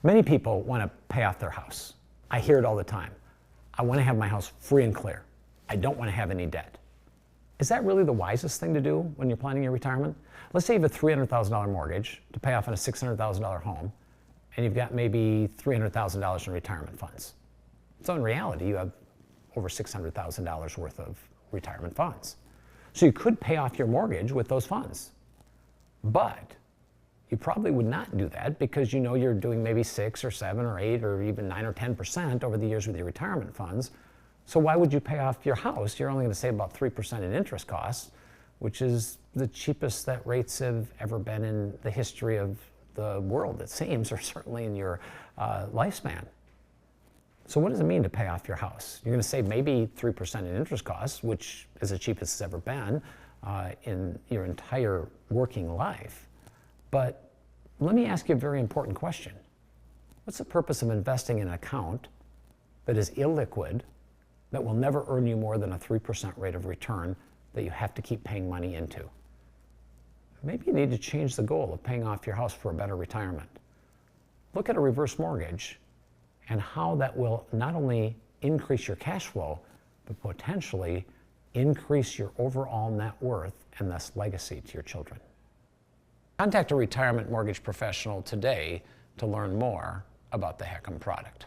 Many people want to pay off their house. I hear it all the time. I want to have my house free and clear. I don't want to have any debt. Is that really the wisest thing to do when you're planning your retirement? Let's say you have a $300,000 mortgage to pay off on a $600,000 home, and you've got maybe $300,000 in retirement funds. So in reality, you have over $600,000 worth of retirement funds. So you could pay off your mortgage with those funds. But you probably would not do that because you know you're doing maybe 6 or 7 or 8 or even 9 or 10% over the years with your retirement funds. So why would you pay off your house? You're only going to save about 3% in interest costs, which is the cheapest that rates have ever been in the history of the world, it seems, or certainly in your lifespan. So what does it mean to pay off your house? You're going to save maybe 3% in interest costs, which is the cheapest it's ever been in your entire working life. But let me ask you a very important question. What's the purpose of investing in an account that is illiquid, that will never earn you more than a 3% rate of return that you have to keep paying money into? Maybe you need to change the goal of paying off your house for a better retirement. Look at a reverse mortgage and how that will not only increase your cash flow, but potentially increase your overall net worth and thus legacy to your children. Contact a retirement mortgage professional today to learn more about the HECM product.